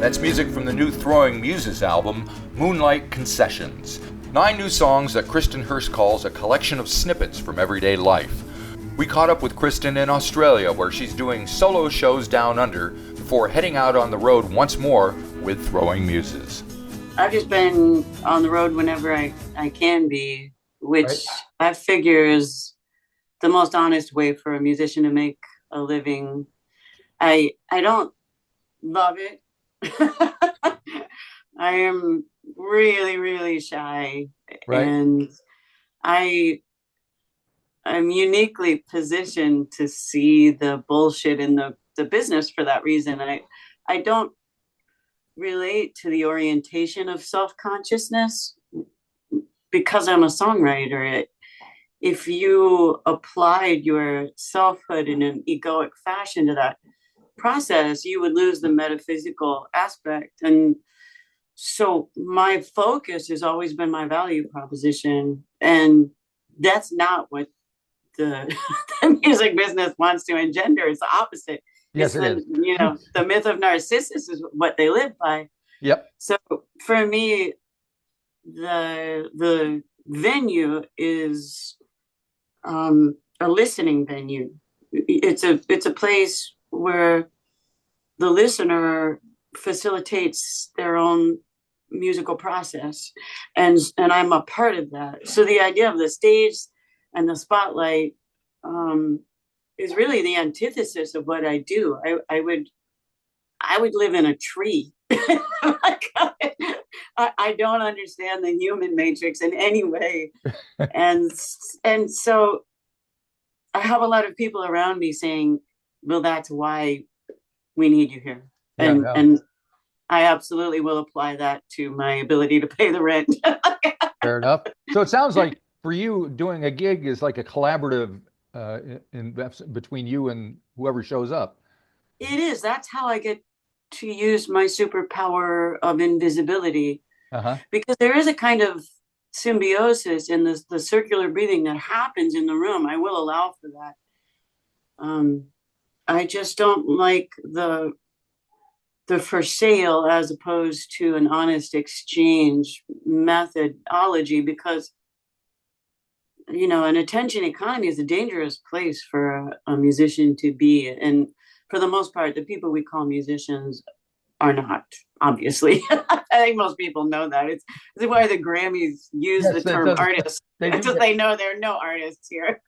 That's music from the new Throwing Muses album, Moonlight Concessions. 9 new songs that Kristin Hersh calls a collection of snippets from everyday life. We caught up with Kristin in Australia, where she's doing solo shows down under before heading out on the road once more with Throwing Muses. I've just been on the road whenever I can be, which I figure is the most honest way for a musician to make a living. I don't love it. I am really, really shy. And I'm uniquely positioned to see the bullshit in the business for that reason. I don't relate to the orientation of self-consciousness because I'm a songwriter. If you applied your selfhood in an egoic fashion to that process, you would lose the metaphysical aspect. And so my focus has always been my value proposition. And that's not what the music business wants to engender. It's the opposite. Yes, it is. You know, the myth of Narcissus is what they live by. Yep. So for me, the venue is a listening venue. It's a place where the listener facilitates their own musical process, and I'm a part of that. So the idea of the stage and the spotlight is really the antithesis of what I do. I would live in a tree. I don't understand the human matrix in any way. And so I have a lot of people around me saying, well, that's why we need you here. And I absolutely will apply that to my ability to pay the rent. Fair enough. So it sounds like for you, doing a gig is like a collaborative between you and whoever shows up. It is. That's how I get to use my superpower of invisibility. Because there is a kind of symbiosis in the circular breathing that happens in the room. I will allow for that. I just don't like the for sale as opposed to an honest exchange methodology, because an attention economy is a dangerous place for a musician to be. And for the most part, the people we call musicians are not, obviously. I think most people know that. It's why the Grammys use the term artist. Because they know there are no artists here.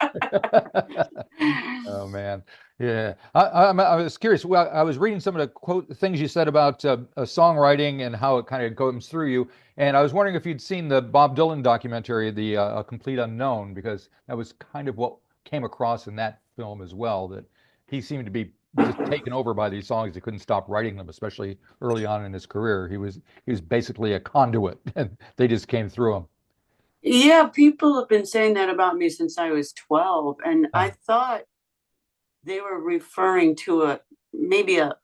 Oh, man. Yeah. I was curious. Well, I was reading some of the things you said about songwriting and how it kind of comes through you. And I was wondering if you'd seen the Bob Dylan documentary, The A Complete Unknown, because that was kind of what came across in that film as well, that he seemed to be just taken over by these songs. He couldn't stop writing them, especially early on in his career. He was basically a conduit, and they just came through him. Yeah, people have been saying that about me since I was 12, and I thought they were referring to maybe a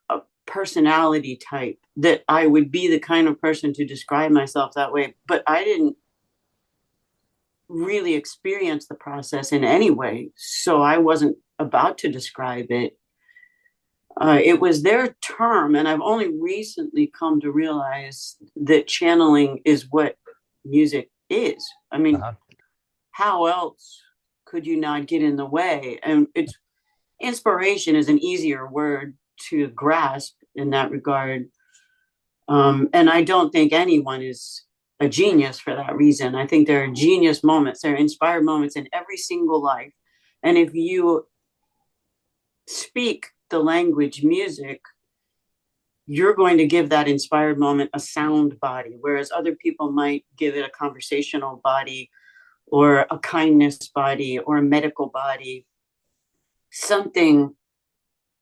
personality type, that I would be the kind of person to describe myself that way, but I didn't really experience the process in any way, so I wasn't about to describe it. It was their term, and I've only recently come to realize that channeling is what music is. I mean, how else could you not get in the way? And inspiration is an easier word to grasp in that regard. And I don't think anyone is a genius for that reason. I think there are genius moments, there are inspired moments in every single life. And if you speak the language music, you're going to give that inspired moment a sound body, whereas other people might give it a conversational body or a kindness body or a medical body. Something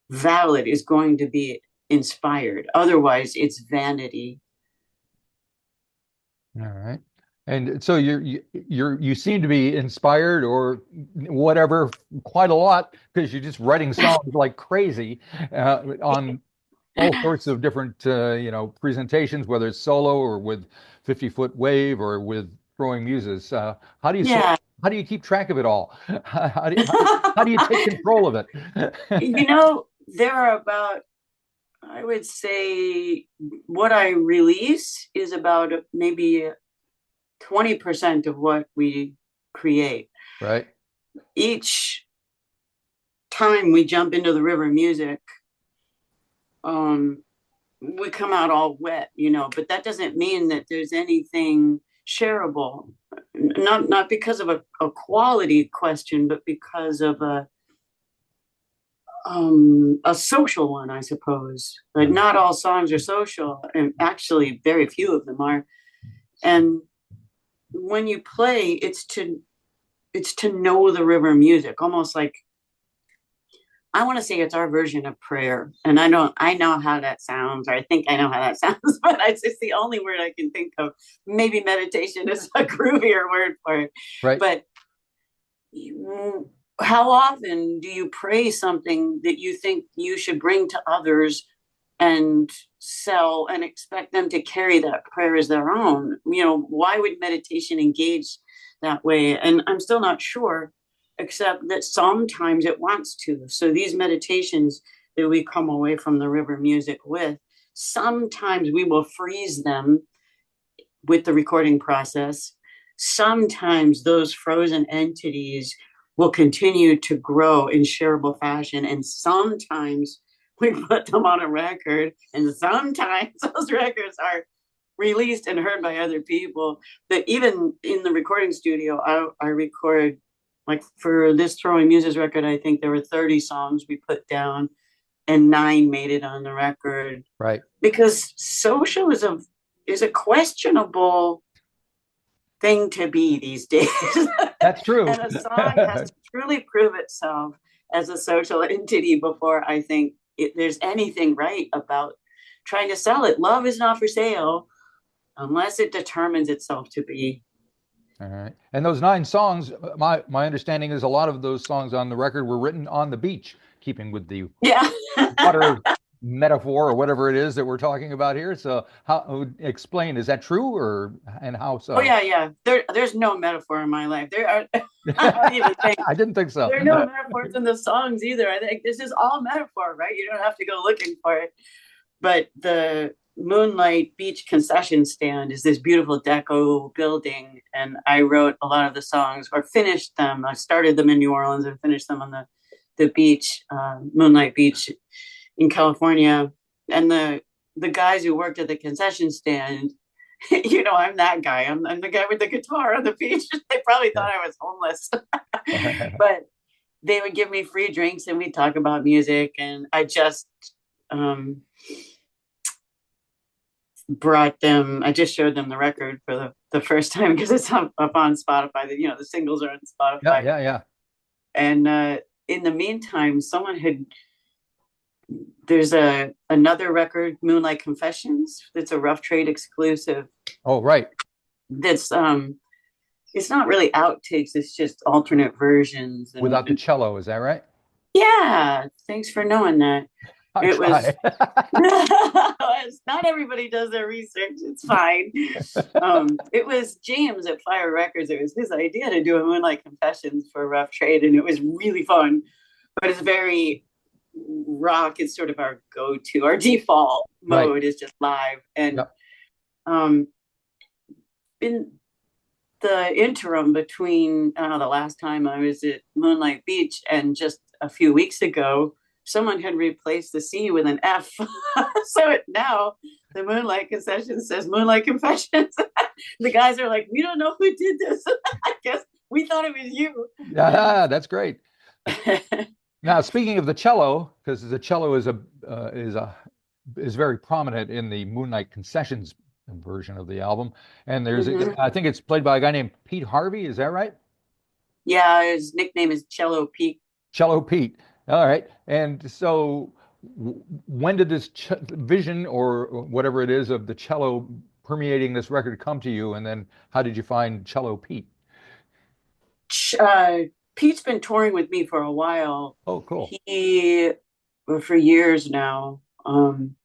valid is going to be inspired. Otherwise, it's vanity. All right. And so you seem to be inspired or whatever quite a lot, because you're just writing songs like crazy on all sorts of different presentations, whether it's solo or with 50-Foot Wave or with Throwing Muses. How do you keep track of it all? How do you take control of it? There are about I would say what I release is about maybe 20% of what we create. Right. Each time we jump into the river music, um, we come out all wet, but that doesn't mean that there's anything shareable. Not because of a quality question, but because of a social one, I suppose. Like not all songs are social, and actually very few of them are. And when you play, it's to know the river music, almost like I want to say it's our version of prayer. And I know how that sounds, or I think I know how that sounds, but it's the only word I can think of. Maybe meditation is a groovier word for it. Right. But how often do you pray something that you think you should bring to others and sell and expect them to carry that prayer as their own? Why would meditation engage that way? And I'm still not sure, except that sometimes it wants to. So these meditations that we come away from the river music with, sometimes we will freeze them with the recording process. Sometimes those frozen entities will continue to grow in shareable fashion. And sometimes we put them on a record, and sometimes those records are released and heard by other people. But even in the recording studio, I record, like for this Throwing Muses record, I think there were 30 songs we put down and 9 made it on the record. Right. Because social is a questionable thing to be these days. That's true. And a song has to truly prove itself as a social entity before I think there's anything right about trying to sell it. Love is not for sale unless it determines itself to be. All right. And those 9 songs, my understanding is a lot of those songs on the record were written on the beach, keeping with the water metaphor or whatever it is that we're talking about here. So how explain, is that true and how so? Oh yeah. There's no metaphor in my life. There are I don't even think I didn't think so. There are no metaphors in the songs either. I think this is all metaphor, right? You don't have to go looking for it. But the Moonlight Beach concession stand is this beautiful deco building, and I wrote a lot of the songs, or finished them. I started them in New Orleans and finished them on the beach, Moonlight Beach in California. And the guys who worked at the concession stand, I'm that guy. I'm the guy with the guitar on the beach. They probably thought I was homeless. But they would give me free drinks and we'd talk about music. And I just showed them the record for the first time because it's up on Spotify. The singles are on Spotify. Yeah. And in the meantime, there's another record, Moonlight Confessions. It's a Rough Trade exclusive. Oh, right. That's it's not really outtakes, it's just alternate versions. Without the cello, is that right? Yeah, thanks for knowing that. It was not everybody does their research. It's fine. It was James at Fire Records. It was his idea to do a Moonlight Confessions for Rough Trade, and it was really fun. But it's very rock. It's sort of our go-to. Our default mode is just live. And in the interim between the last time I was at Moonlight Beach and just a few weeks ago, someone had replaced the C with an F. So now the Moonlight Concession says Moonlight Confessions. The guys are like, we don't know who did this. I guess we thought it was you. Yeah, that's great. Now, speaking of the cello, because the cello is very prominent in the Moonlight Concessions version of the album, and there's I think it's played by a guy named Pete Harvey. Is that right? Yeah, his nickname is Cello Pete. Cello Pete. All right. And so, when did this vision or whatever it is of the cello permeating this record come to you? And then, how did you find Cello Pete? Pete's been touring with me for a while. Oh, cool. For years now. And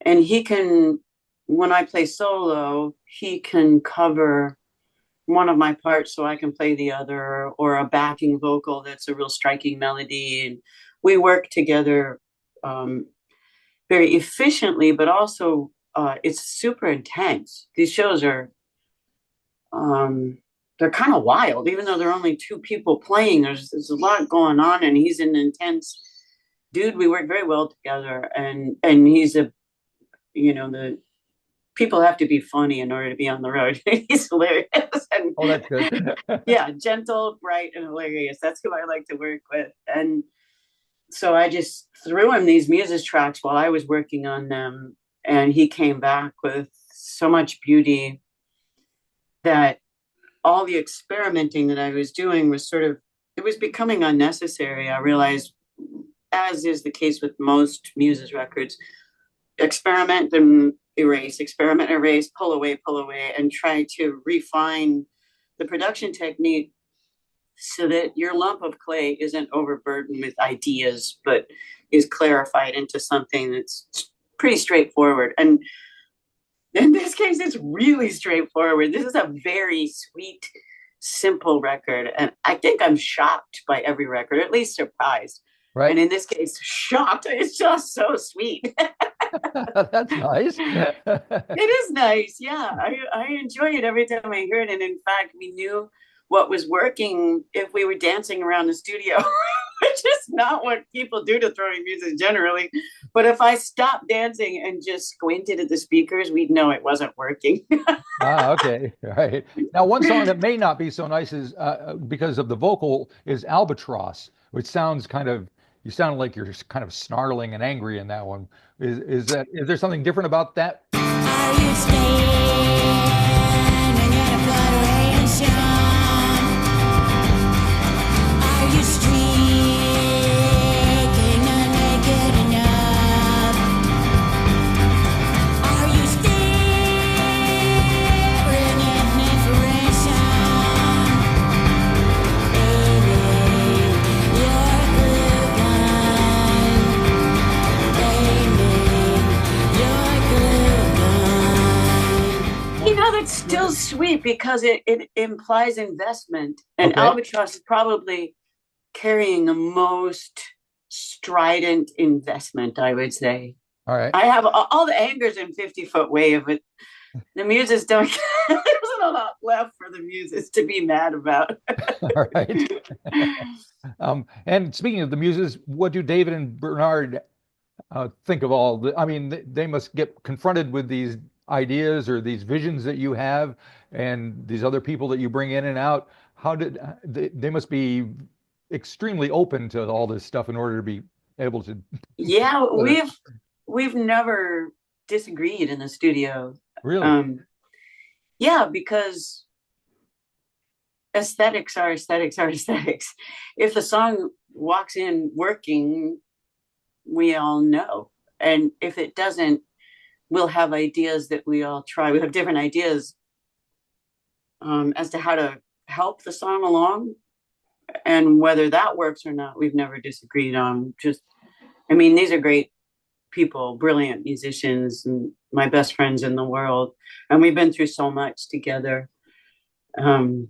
he can, when I play solo, he can cover one of my parts so I can play the other, or a backing vocal that's a real striking melody. And we work together very efficiently, but also it's super intense. These shows are they're kind of wild, even though there are only two people playing. There's a lot going on, and he's an intense dude. We work very well together, and he's a, you know, the people have to be funny in order to be on the road. He's hilarious. And, oh, that's good. yeah, gentle, bright, and hilarious. That's who I like to work with. And so I just threw him these Muses tracks while I was working on them, and he came back with so much beauty that all the experimenting that I was doing was sort of, it was becoming unnecessary. I realized, as is the case with most Muses records, experiment and erase, pull away, and try to refine the production technique so that your lump of clay isn't overburdened with ideas, but is clarified into something that's pretty straightforward. And in this case, it's really straightforward. This is a very sweet, simple record. And I think I'm shocked by every record, at least surprised. Right. And in this case, shocked. It's just so sweet. That's nice. It is nice. Yeah. I enjoy it every time I hear it. And in fact, we knew what was working if we were dancing around the studio, which is not what people do to Throwing Muses generally. But if I stopped dancing and just squinted at the speakers, we'd know it wasn't working. Okay. Right. Now, one song that may not be so nice is because of the vocal is Albatross, which sounds kind of, you sound like you're kind of snarling and angry in that one. Is there something different about that? Are you standing at a fluctuation? Are you streaking naked enough? Are you staring at information? Baby, you're a glue gun. Baby, you're a glue gun. You know, that's still sweet because it implies investment. And Okay. Albatross is probably carrying the most strident investment, I would say. All right. I have all the anger's in 50-foot wave, but the Muses don't, there isn't a lot left for the Muses to be mad about. All right. And speaking of the Muses, what do David and Bernard think of all the, I mean, they must get confronted with these ideas or these visions that you have and these other people that you bring in and out. How did they must be extremely open to all this stuff in order to be able to. Yeah, we've never disagreed in the studio. Really? Yeah, because aesthetics are aesthetics are aesthetics. If the song walks in working, we all know. And if it doesn't, we'll have ideas that we all try. We have different ideas as to how to help the song along. And whether that works or not, we've never disagreed on. Just, I mean, these are great people, brilliant musicians, and my best friends in the world. And we've been through so much together that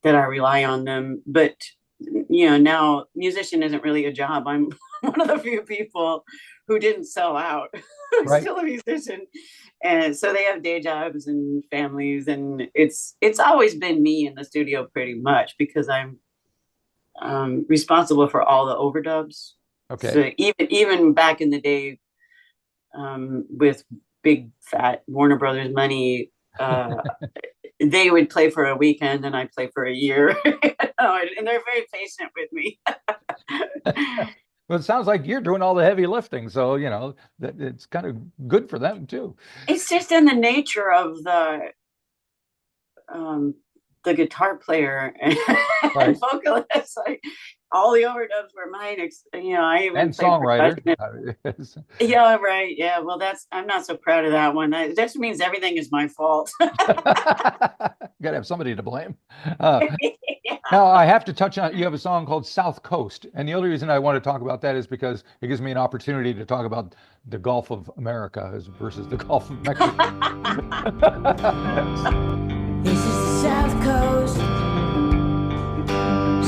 I rely on them. But, you know, now musician isn't really a job. I'm one of the few people who didn't sell out. I'm Right. still a musician. And so they have day jobs and families. And it's always been me in the studio pretty much because I'm responsible for all the overdubs. Okay. So even back in the day, with big fat Warner Brothers money, they would play for a weekend and I'd play for a year. And they're very patient with me. Well, it sounds like you're doing all the heavy lifting, so you know that it's kind of good for them too. It's just in the nature of the guitar player and Right. vocalist. Like, all the overdubs were mine. You know, I even And played songwriter. percussion. Yeah, right. Yeah, well, I'm not so proud of that one. That just means everything is my fault. Got to have somebody to blame. Now, I have to touch on, you have a song called South Coast. And the only reason I want to talk about that is because it gives me an opportunity to talk about the Gulf of America versus the Gulf of Mexico. This is the South Coast.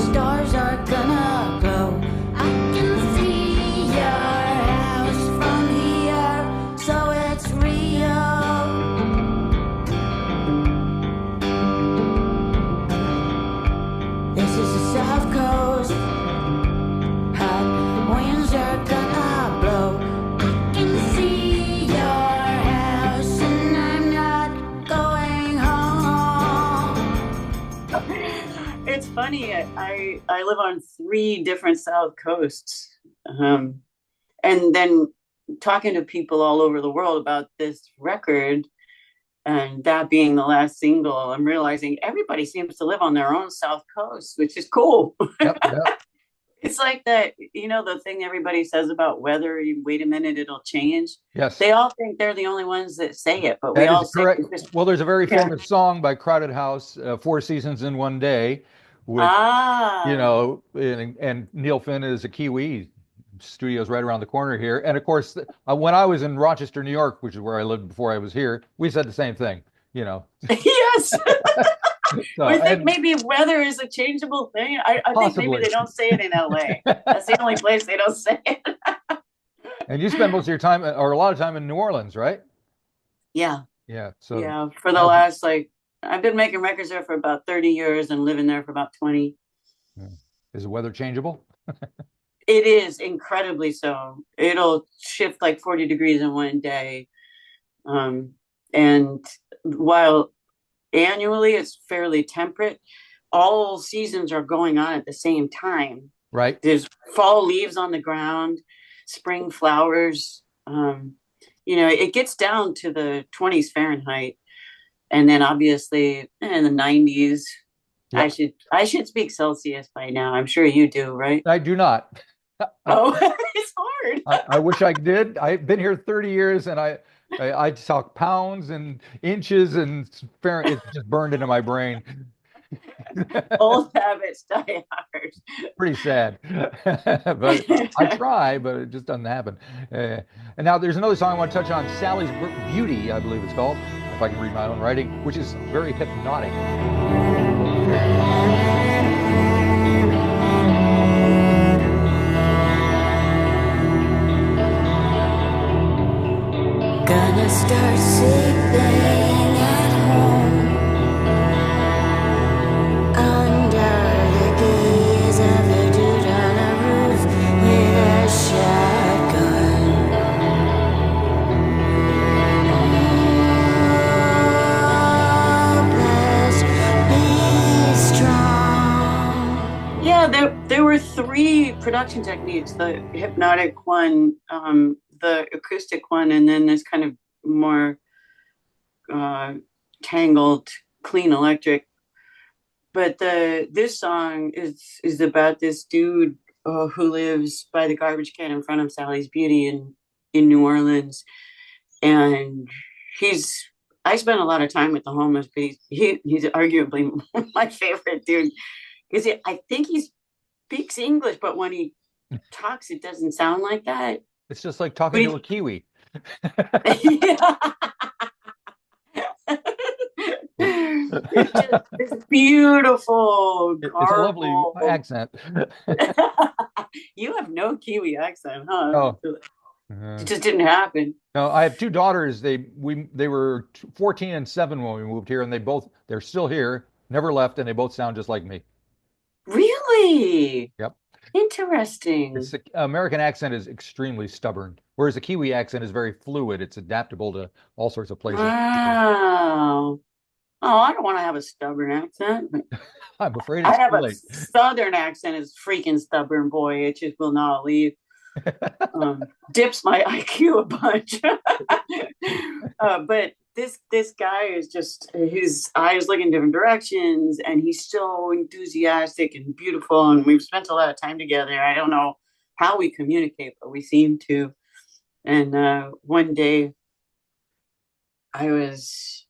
Stars are gonna glow. I can see your house from here. funny. I live on 3 different South coasts, and then talking to people all over the world about this record, and that being the last single, I'm realizing everybody seems to live on their own South Coast, which is cool. Yep, yep. It's like that, the thing everybody says about weather, you wait a minute, it'll change. Yes. They all think they're the only ones that say it, but we That all is say correct. it just, Well, there's a very yeah. famous song by Crowded House, Four Seasons in One Day, which, and Neil Finn is a Kiwi. Studio's right around the corner here. And of course, when I was in Rochester, New York, which is where I lived before I was here, we said the same thing, Yes. So, I think maybe weather is a changeable thing. I think maybe they don't say it in LA. That's the only place they don't say it. And you spend most of your time, or a lot of time, in New Orleans, right? Yeah. Yeah. So yeah, for the last, I've been making records there for about 30 years and living there for about 20. Is the weather changeable? It is incredibly so. It'll shift like 40 degrees in one day. And while annually it's fairly temperate, all seasons are going on at the same time. Right. There's fall leaves on the ground, spring flowers. It gets down to the 20s Fahrenheit. And then obviously in the 90s. Yep. I should speak Celsius by now. I'm sure you do, right? I do not. Oh, it's hard. I wish I did. I've been here 30 years, and I talk pounds and inches, and it's just burned into my brain. Old habits die hard. Pretty sad. But I try, but it just doesn't happen. And now there's another song I want to touch on, Sally's Beauty, I believe it's called, if I can read my own writing, which is very hypnotic. Gonna start sleeping at home under the gaze of a dude on a roof with a shotgun. Oh, bless, be strong. Yeah, there were 3 production techniques: the hypnotic one, the acoustic one, and then this kind of more tangled, clean electric. But this song is about this dude who lives by the garbage can in front of Sally's Beauty in New Orleans, and I spent a lot of time with the homeless, but he's arguably my favorite dude, because I think he speaks English, but when he talks, it doesn't sound like that. It's just like talking to a Kiwi. It's just this beautiful, it's a lovely accent. You have no Kiwi accent, huh? Oh. It just didn't happen. No, I have 2 daughters. They were 14 and 7 when we moved here, and they're still here, never left, and they both sound just like me. Really? Yep. Interesting. The American accent is extremely stubborn, whereas the Kiwi accent is very fluid. It's adaptable to all sorts of places. Wow. Oh, I don't want to have a stubborn accent. I'm afraid I it's have too a late. southern accent. Is freaking stubborn, boy. It just will not leave. Dips my IQ a bunch. But this guy is just, his eyes look in different directions, and he's so enthusiastic and beautiful, and we've spent a lot of time together. I don't know how we communicate, but we seem to. And one day I was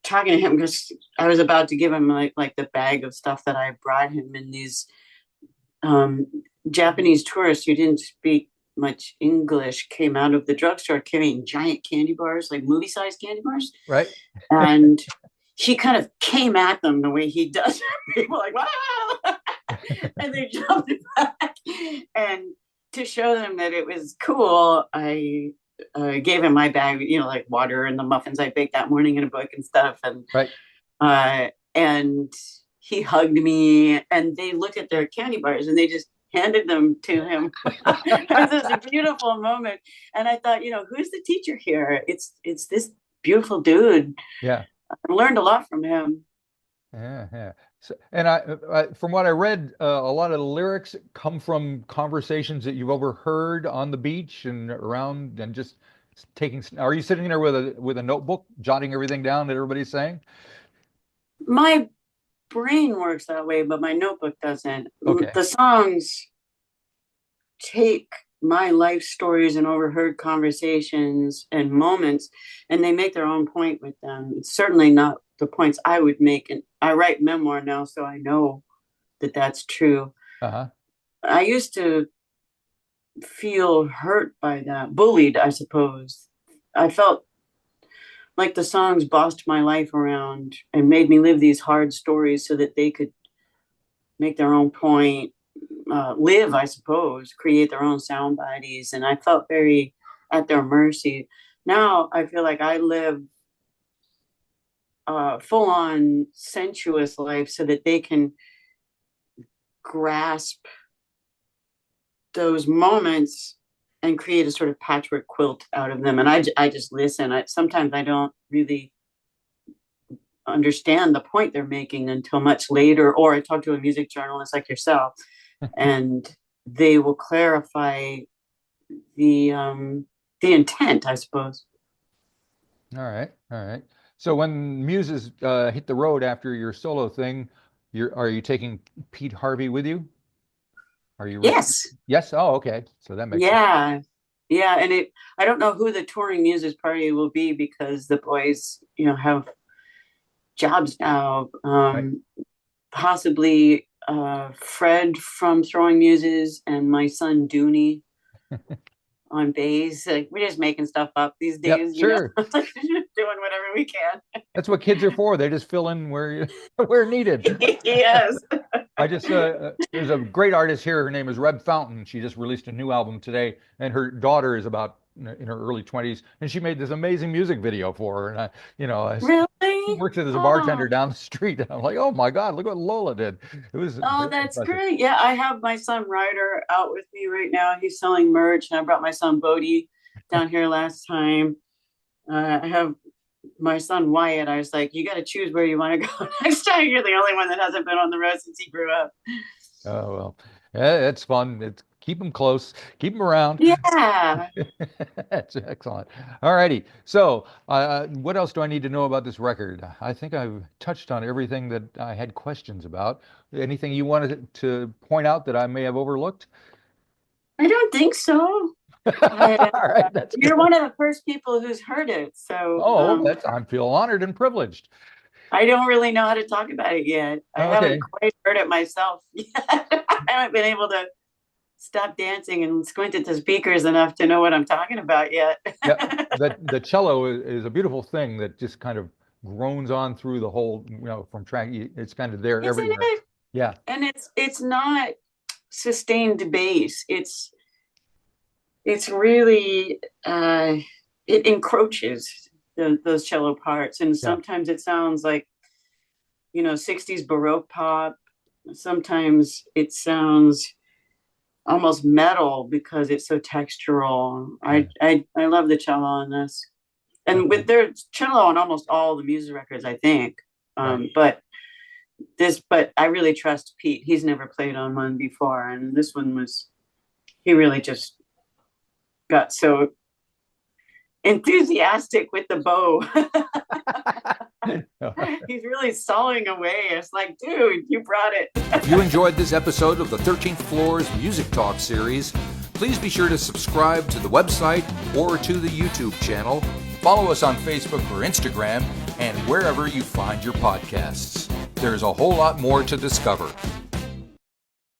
talking to him because I was about to give him like the bag of stuff that I brought him, and these Japanese tourists who didn't speak much English came out of the drugstore carrying giant candy bars, like movie-sized candy bars. Right. And he kind of came at them the way he does. People were like, wow! And they jumped back. And to show them that it was cool, I gave him my bag, like water and the muffins I baked that morning in a book and stuff. And right. And he hugged me, and they looked at their candy bars and they just handed them to him. It was a beautiful moment. And I thought, who's the teacher here? It's this beautiful dude. Yeah. I learned a lot from him. Yeah. And from what I read, a lot of the lyrics come from conversations that you've overheard on the beach and around, and just taking. Are you sitting there with a notebook, jotting everything down that everybody's saying? My brain works that way, but my notebook doesn't. Okay. The songs take my life stories and overheard conversations and moments, and they make their own point with them. It's certainly not the points I would make. And I write memoir now, so I know that that's true. Uh-huh. I used to feel hurt by that, bullied, I suppose. I felt like the songs bossed my life around and made me live these hard stories so that they could make their own point, live, I suppose, create their own sound bodies. And I felt very at their mercy. Now I feel like I live full on sensuous life so that they can grasp those moments and create a sort of patchwork quilt out of them. And I just listen. Sometimes I don't really understand the point they're making until much later, or I talk to a music journalist like yourself, and they will clarify the intent, I suppose. All right. So when Muses hit the road after your solo thing, are you taking Pete Harvey with you? Are you? Yes. Yes. Oh, okay. So that makes sense. Yeah. And I don't know who the touring Muses party will be, because the boys, have jobs now. Right. Possibly Fred from Throwing Muses and my son Dooney on bass. Like, we're just making stuff up these days. Yep, sure. Doing whatever we can. That's what kids are for. They just fill in where needed. Yes. I just there's a great artist here. Her name is Reb Fountain. She just released a new album today, and her daughter is about in her early 20s, and she made this amazing music video for her. And I really worked as a bartender down the street, and I'm like, oh my God, look what Lola did. It was that's impressive. Great. Yeah, I have my son Ryder out with me right now. He's selling merch, and I brought my son Bodie down here last time. I have my son Wyatt. I was like, you got to choose where you want to go next time. You're the only one that hasn't been on the road since he grew up. Oh well, yeah, it's fun. Keep them close, keep them around. Yeah. That's excellent. All righty. So, what else do I need to know about this record? I think I've touched on everything that I had questions about. Anything you wanted to point out that I may have overlooked? I don't think so. All right. You're one of the first people who's heard it. So, I feel honored and privileged. I don't really know how to talk about it yet. I haven't quite heard it myself yet. I haven't been able to stop dancing and squint at the speakers enough to know what I'm talking about yet. Yeah, the cello is a beautiful thing that just kind of groans on through the whole, from track. It's kind of there everywhere. It? Yeah. And it's not sustained bass. It's really it encroaches those cello parts, and sometimes it sounds like 60s Baroque pop. Sometimes it sounds almost metal because it's so textural. I love the cello on this, and with their cello on almost all the Muses records, I think. But I really trust Pete. He's never played on one before, and this one he really just got so enthusiastic with the bow. He's really sawing away. It's like, dude, you brought it. If you enjoyed this episode of the 13th Floor's Music Talk series, please be sure to subscribe to the website or to the YouTube channel. Follow us on Facebook or Instagram and wherever you find your podcasts. There's a whole lot more to discover.